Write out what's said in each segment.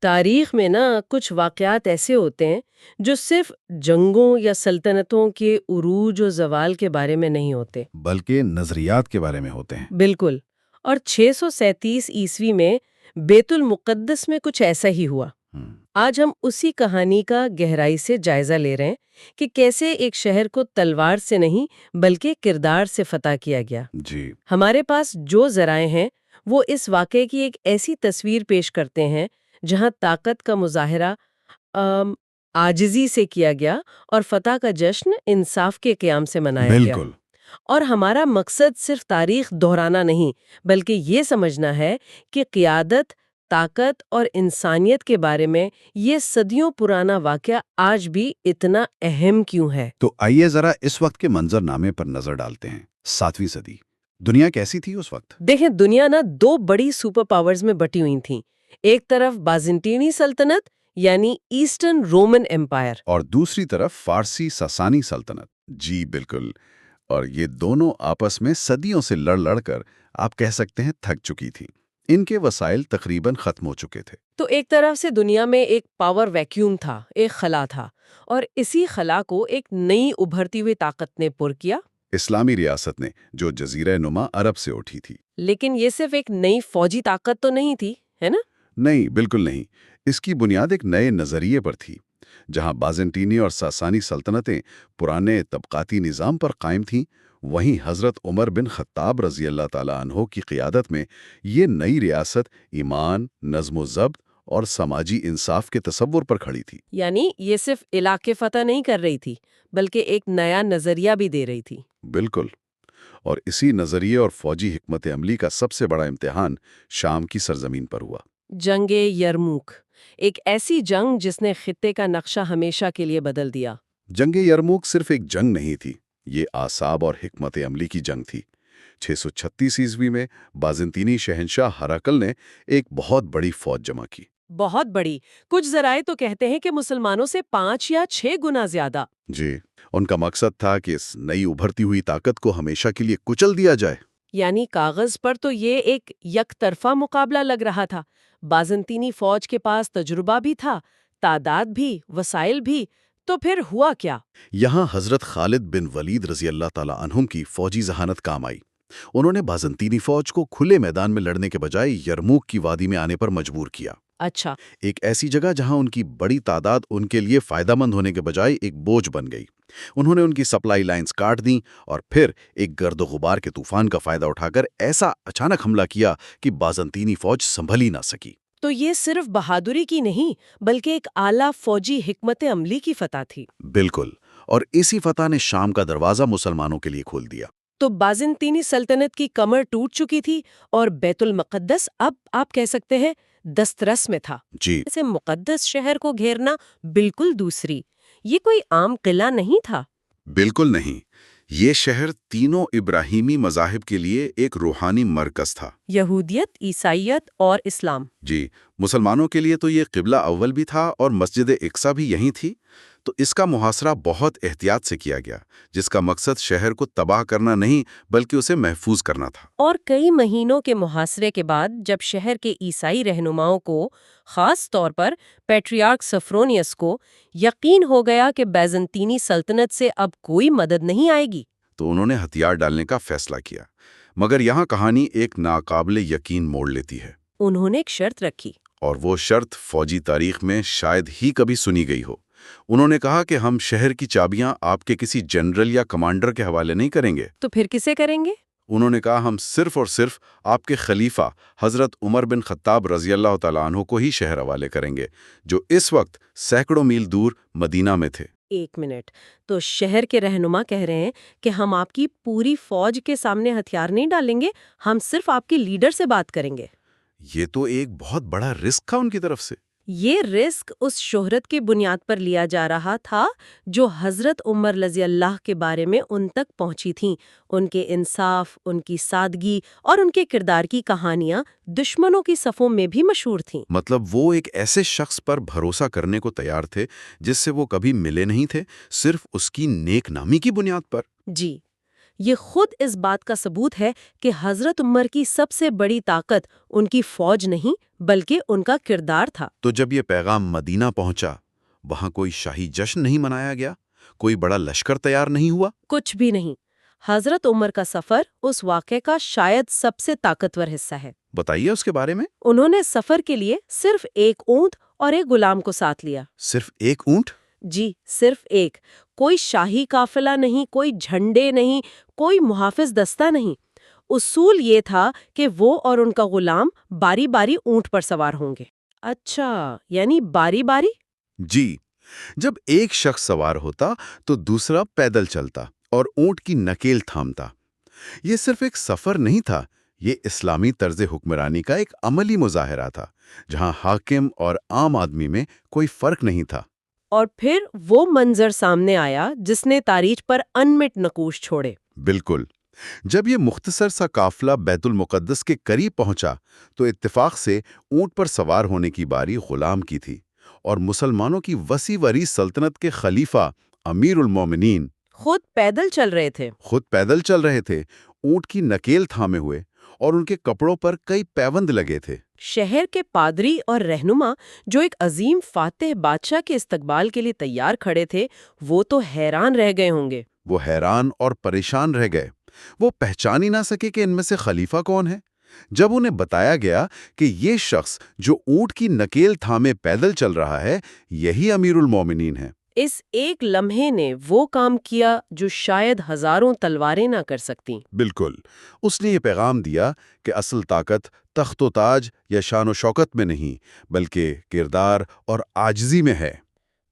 تاریخ میں نا کچھ واقعات ایسے ہوتے ہیں جو صرف جنگوں یا سلطنتوں کے عروج و زوال کے بارے میں نہیں ہوتے۔ بلکہ نظریات کے بارے میں ہوتے ہیں۔ بالکل۔ اور 637 میں بیت المقدس میں کچھ ایسا ہی ہوا۔ ہم، آج ہم اسی کہانی کا گہرائی سے جائزہ لے رہے ہیں کہ کیسے ایک شہر کو تلوار سے نہیں بلکہ کردار سے فتح کیا گیا۔ جی ہمارے پاس جو ذرائع ہیں وہ اس واقعے کی ایک ایسی تصویر پیش کرتے ہیں جہاں طاقت کا مظاہرہ عاجزی سے کیا گیا اور فتح کا جشن انصاف کے قیام سے منایا گیا۔ بالکل۔ اور ہمارا مقصد صرف تاریخ دہرانا نہیں بلکہ یہ سمجھنا ہے کہ قیادت، طاقت اور انسانیت کے بارے میں یہ صدیوں پرانا واقعہ آج بھی اتنا اہم کیوں ہے۔ تو آئیے ذرا اس وقت کے منظر نامے پر نظر ڈالتے ہیں۔ 7ویں صدی دنیا کیسی تھی اس وقت؟ دیکھیں، دنیا نا دو بڑی سپر پاورز میں بٹی ہوئی تھیں۔ ایک طرف بازنطینی سلطنت یعنی ایسٹرن رومن امپائر، اور دوسری طرف فارسی ساسانی سلطنت۔ جی بالکل۔ اور یہ دونوں آپس میں صدیوں سے لڑ لڑ کر آپ کہہ سکتے ہیں تھک چکی تھیں۔ ان کے وسائل تقریباً ختم ہو چکے تھے۔ تو ایک طرف سے دنیا میں ایک پاور ویکیوم تھا، ایک خلا تھا، اور اسی خلا کو ایک نئی ابھرتی ہوئی طاقت نے پر کیا۔ اسلامی ریاست نے، جو جزیرہ نما عرب سے اٹھی تھی۔ لیکن یہ صرف ایک نئی فوجی طاقت تو نہیں تھی، ہے نا؟ نہیں، بالکل نہیں۔ اس کی بنیاد ایک نئے نظریے پر تھی۔ جہاں بازنطینی اور ساسانی سلطنتیں پرانے طبقاتی نظام پر قائم تھیں، وہیں حضرت عمر بن خطاب رضی اللہ تعالیٰ عنہ کی قیادت میں یہ نئی ریاست ایمان، نظم و ضبط اور سماجی انصاف کے تصور پر کھڑی تھی۔ یعنی یہ صرف علاقے فتح نہیں کر رہی تھی بلکہ ایک نیا نظریہ بھی دے رہی تھی۔ بالکل۔ اور اسی نظریے اور فوجی حکمت عملی کا سب سے بڑا امتحان شام کی سرزمین پر ہوا۔ جنگ یرموک، ایک ایسی جنگ جس نے خطے کا نقشہ ہمیشہ کے لیے بدل دیا۔ جنگ یرموک صرف ایک جنگ نہیں تھی، یہ اعصاب اور حکمت عملی کی جنگ تھی۔ 636 میں بازنطینی شہنشاہ ہرقل نے ایک بہت بڑی فوج جمع کی۔ بہت بڑی، کچھ ذرائع تو کہتے ہیں کہ مسلمانوں سے 5 یا 6 گنا زیادہ۔ جی، ان کا مقصد تھا کہ اس نئی ابھرتی ہوئی طاقت کو ہمیشہ کے لیے کچل دیا جائے۔ یعنی کاغذ پر تو یہ ایک یک طرفہ مقابلہ لگ رہا تھا۔ بازنطینی فوج کے پاس تجربہ بھی تھا، تعداد بھی، وسائل بھی، تو پھر ہوا کیا؟ یہاں حضرت خالد بن ولید رضی اللہ تعالیٰ عنہم کی فوجی ذہانت کام آئی۔ انہوں نے بازنطینی فوج کو کھلے میدان میں لڑنے کے بجائے یرموک کی وادی میں آنے پر مجبور کیا۔ اچھا۔ ایک ایسی جگہ جہاں ان کی بڑی تعداد ان کے لیے فائدہ مند ہونے کے بجائے ایک بوجھ بن گئی۔ انہوں نے ان کی سپلائی لائنز کاٹ دیں اور پھر ایک گرد و غبار کے طوفان کا فائدہ اٹھا کر ایسا اچانک حملہ کیا کہ بازنطینی فوج سنبھل ہی نہ سکی۔ تو یہ صرف بہادری کی نہیں بلکہ ایک اعلیٰ فوجی حکمت عملی کی فتح تھی۔ بالکل، اور اسی فتح نے شام کا دروازہ مسلمانوں کے لیے کھول دیا۔ تو بازنطینی سلطنت کی کمر ٹوٹ چکی تھی اور بیت المقدس اب آپ کہہ سکتے ہیں دسترس میں تھا۔ جی اسے مقدس شہر کو گھیرنا بالکل دوسری، یہ کوئی عام قلعہ نہیں تھا۔ بالکل نہیں، یہ شہر تینوں ابراہیمی مذاہب کے لیے ایک روحانی مرکز تھا۔ یہودیت، عیسائیت اور اسلام۔ جی، مسلمانوں کے لیے تو یہ قبلہ اول بھی تھا اور مسجد اقصیٰ بھی یہیں تھی۔ تو اس کا محاصرہ بہت احتیاط سے کیا گیا، جس کا مقصد شہر کو تباہ کرنا نہیں بلکہ اسے محفوظ کرنا تھا۔ اور کئی مہینوں کے محاصرے کے بعد جب شہر کے عیسائی رہنماؤں کو، خاص طور پر پیٹریارک سفرونیس کو، یقین ہو گیا کہ بیزنطینی سلطنت سے اب کوئی مدد نہیں آئے گی، تو انہوں نے ہتھیار ڈالنے کا فیصلہ کیا۔ مگر یہاں کہانی ایک ناقابل یقین موڑ لیتی ہے۔ انہوں نے ایک شرط رکھی۔ اور وہ شرط فوجی تاریخ میں شاید ہی کبھی سنی گئی ہو۔ انہوں نے کہا کہ ہم شہر کی چابیاں آپ کے کسی جنرل یا کمانڈر کے حوالے نہیں کریں گے۔ تو پھر کسے کریں گے؟ انہوں نے کہا ہم صرف اور صرف آپ کے خلیفہ حضرت عمر بن خطاب رضی اللہ تعالیٰ عنہ کو ہی شہر حوالے کریں گے، جو اس وقت سینکڑوں میل دور مدینہ میں تھے۔ 1 منٹ، تو شہر کے رہنما کہہ رہے ہیں کہ ہم آپ کی پوری فوج کے سامنے ہتھیار نہیں ڈالیں گے، ہم صرف آپ کے لیڈر سے بات کریں گے۔ یہ تو ایک بہت بڑا رسک تھا ان کی طرف سے۔ یہ رسک اس شہرت کی بنیاد پر لیا جا رہا تھا جو حضرت عمر رضی اللہ کے بارے میں ان تک پہنچی تھیں۔ ان کے انصاف، ان کی سادگی اور ان کے کردار کی کہانیاں دشمنوں کی صفوں میں بھی مشہور تھیں۔ مطلب وہ ایک ایسے شخص پر بھروسہ کرنے کو تیار تھے جس سے وہ کبھی ملے نہیں تھے، صرف اس کی نیک نامی کی بنیاد پر۔ جی، یہ خود اس بات کا ثبوت ہے کہ حضرت عمر کی سب سے بڑی طاقت ان کی فوج نہیں بلکہ ان کا کردار تھا۔ تو جب یہ پیغام مدینہ پہنچا، وہاں کوئی شاہی جشن نہیں منایا گیا؟ کوئی بڑا لشکر تیار نہیں ہوا؟ کچھ بھی نہیں۔ حضرت عمر کا سفر اس واقعے کا شاید سب سے طاقتور حصہ ہے۔ بتائیے اس کے بارے میں۔ انہوں نے سفر کے لیے صرف ایک اونٹ اور ایک غلام کو ساتھ لیا۔ صرف ایک اونٹ؟ جی، صرف ایک۔ کوئی شاہی قافلہ نہیں، کوئی جھنڈے نہیں، کوئی محافظ دستہ نہیں۔ اصول یہ تھا کہ وہ اور ان کا غلام باری باری اونٹ پر سوار ہوں گے۔ اچھا، یعنی باری باری؟ جی، جب ایک شخص سوار ہوتا تو دوسرا پیدل چلتا اور اونٹ کی نکیل تھامتا۔ یہ صرف ایک سفر نہیں تھا، یہ اسلامی طرز حکمرانی کا ایک عملی مظاہرہ تھا، جہاں حاکم اور عام آدمی میں کوئی فرق نہیں تھا۔ اور پھر وہ منظر سامنے آیا جس نے تاریخ پر انمٹ نقوش چھوڑے۔ بالکل۔ جب یہ مختصر سا قافلہ بیت المقدس کے قریب پہنچا تو اتفاق سے اونٹ پر سوار ہونے کی باری غلام کی تھی، اور مسلمانوں کی وسیع وری سلطنت کے خلیفہ امیر المومنین خود پیدل چل رہے تھے۔ خود پیدل چل رہے تھے، اونٹ کی نکیل تھامے ہوئے، اور ان کے کپڑوں پر کئی پیوند لگے تھے۔ شہر کے پادری اور رہنما جو ایک عظیم فاتح بادشاہ کے استقبال کے لیے تیار کھڑے تھے، وہ تو حیران رہ گئے ہوں گے۔ وہ حیران اور پریشان رہ گئے۔ وہ پہچان ہی نہ سکے کہ ان میں سے خلیفہ کون ہے۔ جب انہیں بتایا گیا کہ یہ شخص جو اونٹ کی نکیل تھامے پیدل چل رہا ہے، یہی امیر المومنین ہے۔ اس ایک لمحے نے وہ کام کیا جو شاید ہزاروں تلواریں نہ کر سکتیں۔ بالکل۔ اس نے یہ پیغام دیا کہ اصل طاقت تخت و تاج یا شان و شوکت میں نہیں، بلکہ کردار اور عاجزی میں ہے۔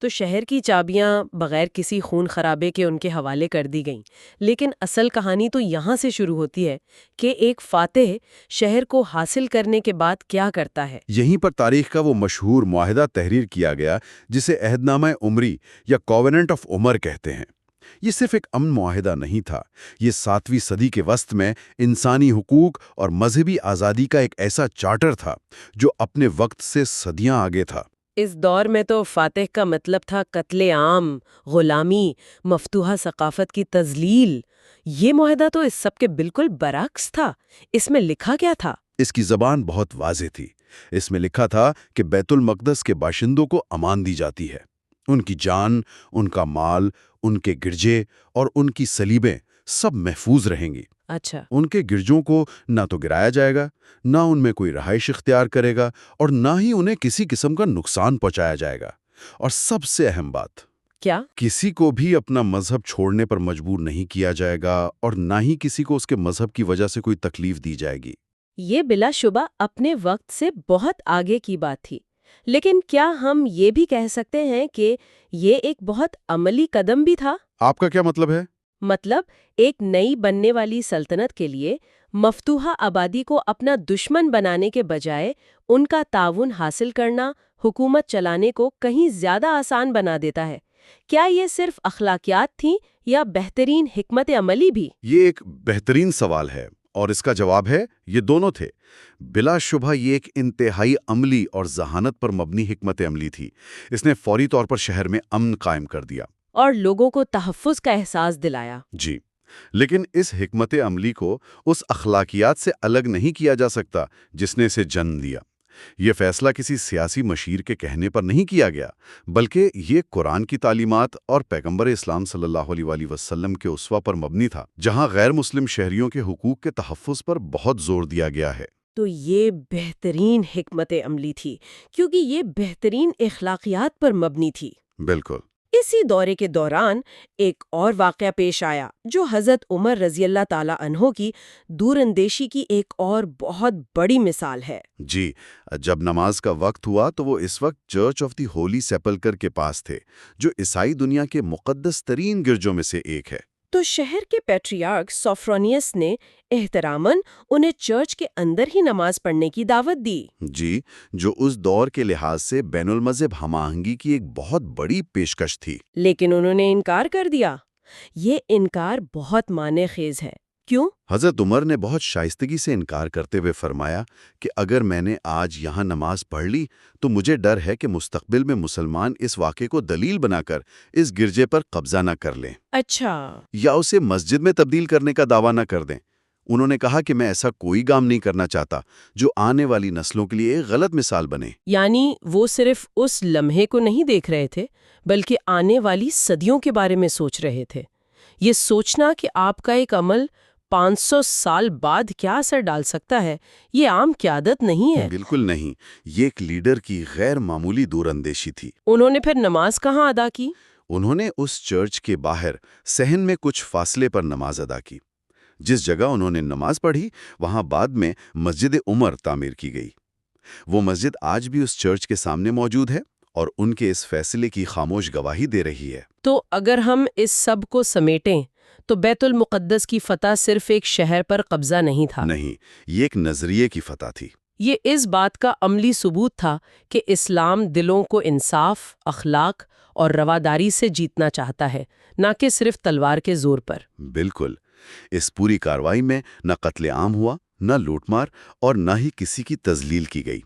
تو شہر کی چابیاں بغیر کسی خون خرابے کے ان کے حوالے کر دی گئیں، لیکن اصل کہانی تو یہاں سے شروع ہوتی ہے کہ ایک فاتح شہر کو حاصل کرنے کے بعد کیا کرتا ہے۔ یہیں پر تاریخ کا وہ مشہور معاہدہ تحریر کیا گیا جسے عہد نامہ عمری یا کووننٹ آف عمر کہتے ہیں۔ یہ صرف ایک امن معاہدہ نہیں تھا، یہ 7ویں صدی کے وسط میں انسانی حقوق اور مذہبی آزادی کا ایک ایسا چارٹر تھا جو اپنے وقت سے صدیاں آگے تھا۔ اس دور میں تو فاتح کا مطلب تھا قتل عام، غلامی، مفتوحہ ثقافت کی تذلیل۔ یہ معاہدہ تو اس سب کے بالکل برعکس تھا۔ اس میں لکھا کیا تھا؟ اس کی زبان بہت واضح تھی۔ اس میں لکھا تھا کہ بیت المقدس کے باشندوں کو امان دی جاتی ہے۔ ان کی جان، ان کا مال، ان کے گرجے اور ان کی صلیبیں سب محفوظ رہیں گی۔ اچھا۔ ان کے گرجوں کو نہ تو گرایا جائے گا، نہ ان میں کوئی رہائش اختیار کرے گا، اور نہ ہی انہیں کسی قسم کا نقصان پہنچایا جائے گا۔ اور سب سے اہم بات، کیا؟ کسی کو بھی اپنا مذہب چھوڑنے پر مجبور نہیں کیا جائے گا، اور نہ ہی کسی کو اس کے مذہب کی وجہ سے کوئی تکلیف دی جائے گی۔ یہ بلا شبہ اپنے وقت سے بہت آگے کی بات تھی، لیکن کیا ہم یہ بھی کہہ سکتے ہیں کہ یہ ایک بہت عملی قدم بھی تھا؟ آپ کا کیا مطلب ہے؟ مطلب ایک نئی بننے والی سلطنت کے لیے مفتوحہ آبادی کو اپنا دشمن بنانے کے بجائے ان کا تعاون حاصل کرنا حکومت چلانے کو کہیں زیادہ آسان بنا دیتا ہے۔ کیا یہ صرف اخلاقیات تھیں یا بہترین حکمت عملی بھی؟ یہ ایک بہترین سوال ہے، اور اس کا جواب ہے یہ دونوں تھے۔ بلا شبہ یہ ایک انتہائی عملی اور ذہانت پر مبنی حکمت عملی تھی۔ اس نے فوری طور پر شہر میں امن قائم کر دیا اور لوگوں کو تحفظ کا احساس دلایا۔ جی، لیکن اس حکمت عملی کو اس اخلاقیات سے الگ نہیں کیا جا سکتا جس نے اسے جنم دیا۔ یہ فیصلہ کسی سیاسی مشیر کے کہنے پر نہیں کیا گیا، بلکہ یہ قرآن کی تعلیمات اور پیغمبر اسلام صلی اللہ علیہ وآلہ وسلم کے اسوہ پر مبنی تھا، جہاں غیر مسلم شہریوں کے حقوق کے تحفظ پر بہت زور دیا گیا ہے۔ تو یہ بہترین حکمت عملی تھی کیونکہ یہ بہترین اخلاقیات پر مبنی تھی۔ بالکل۔ اسی دورے کے دوران ایک اور واقعہ پیش آیا جو حضرت عمر رضی اللہ تعالی عنہ کی دور اندیشی کی ایک اور بہت بڑی مثال ہے۔ جی، جب نماز کا وقت ہوا تو وہ اس وقت چرچ آف دی ہولی سیپلکر کے پاس تھے، جو عیسائی دنیا کے مقدس ترین گرجوں میں سے ایک ہے۔ تو شہر کے پیٹریارک سوفرونیس نے احتراماً انہیں چرچ کے اندر ہی نماز پڑھنے کی دعوت دی۔ جی، جو اس دور کے لحاظ سے بین المذہب ہم آہنگی کی ایک بہت بڑی پیشکش تھی۔ لیکن انہوں نے انکار کر دیا۔ یہ انکار بہت معنی خیز ہے۔ کیوں؟ حضرت عمر نے بہت شائستگی سے انکار کرتے ہوئے فرمایا کہ اگر میں نے آج یہاں نماز پڑھ لی تو مجھے ڈر ہے کہ مستقبل میں مسلمان اس واقعے کو دلیل بنا کر اس گرجے پر قبضہ نہ کر لیں اچھا، یا اسے مسجد میں تبدیل کرنے کا دعویٰ نہ کر دیں۔ انہوں نے کہا کہ میں ایسا کوئی کام نہیں کرنا چاہتا جو آنے والی نسلوں کے لیے ایک غلط مثال بنے۔ یعنی وہ صرف اس لمحے کو نہیں دیکھ رہے تھے بلکہ آنے والی صدیوں کے بارے میں سوچ رہے تھے۔ یہ سوچنا کہ آپ کا ایک عمل 500 سال بعد کیا اثر ڈال سکتا ہے، یہ عام قیادت نہیں ہے۔ بالکل نہیں، یہ ایک لیڈر کی غیر معمولی دور اندیشی تھی۔ انہوں نے پھر نماز کہاں ادا کی؟ انہوں نے اس چرچ کے باہر صحن میں کچھ فاصلے پر نماز ادا کی۔ جس جگہ انہوں نے نماز پڑھی وہاں بعد میں مسجد عمر تعمیر کی گئی۔ وہ مسجد آج بھی اس چرچ کے سامنے موجود ہے اور ان کے اس فیصلے کی خاموش گواہی دے رہی ہے۔ تو اگر ہم اس سب کو سمیٹیں تو بیت المقدس کی فتح صرف ایک شہر پر قبضہ نہیں تھا۔ نہیں، یہ ایک نظریے کی فتح تھی۔ یہ اس بات کا عملی ثبوت تھا کہ اسلام دلوں کو انصاف، اخلاق اور رواداری سے جیتنا چاہتا ہے، نہ کہ صرف تلوار کے زور پر۔ بالکل، اس پوری کارروائی میں نہ قتل عام ہوا، نہ لوٹ مار اور نہ ہی کسی کی تذلیل کی گئی۔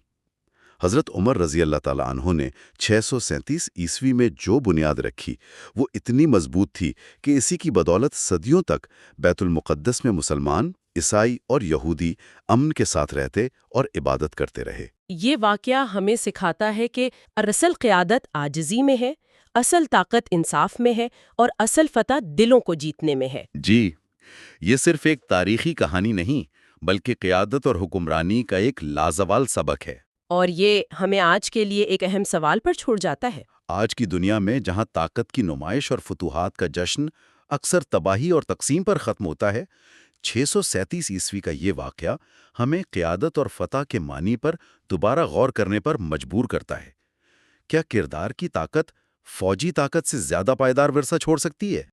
حضرت عمر رضی اللہ تعالیٰ عنہ نے 637 عیسوی میں جو بنیاد رکھی وہ اتنی مضبوط تھی کہ اسی کی بدولت صدیوں تک بیت المقدس میں مسلمان، عیسائی اور یہودی امن کے ساتھ رہتے اور عبادت کرتے رہے۔ یہ واقعہ ہمیں سکھاتا ہے کہ اصل قیادت عاجزی میں ہے، اصل طاقت انصاف میں ہے اور اصل فتح دلوں کو جیتنے میں ہے۔ جی، یہ صرف ایک تاریخی کہانی نہیں بلکہ قیادت اور حکمرانی کا ایک لازوال سبق ہے۔ اور یہ ہمیں آج کے لیے ایک اہم سوال پر چھوڑ جاتا ہے۔ آج کی دنیا میں جہاں طاقت کی نمائش اور فتوحات کا جشن اکثر تباہی اور تقسیم پر ختم ہوتا ہے، 637 عیسوی کا یہ واقعہ ہمیں قیادت اور فتح کے معنی پر دوبارہ غور کرنے پر مجبور کرتا ہے۔ کیا کردار کی طاقت فوجی طاقت سے زیادہ پائیدار ورثہ چھوڑ سکتی ہے؟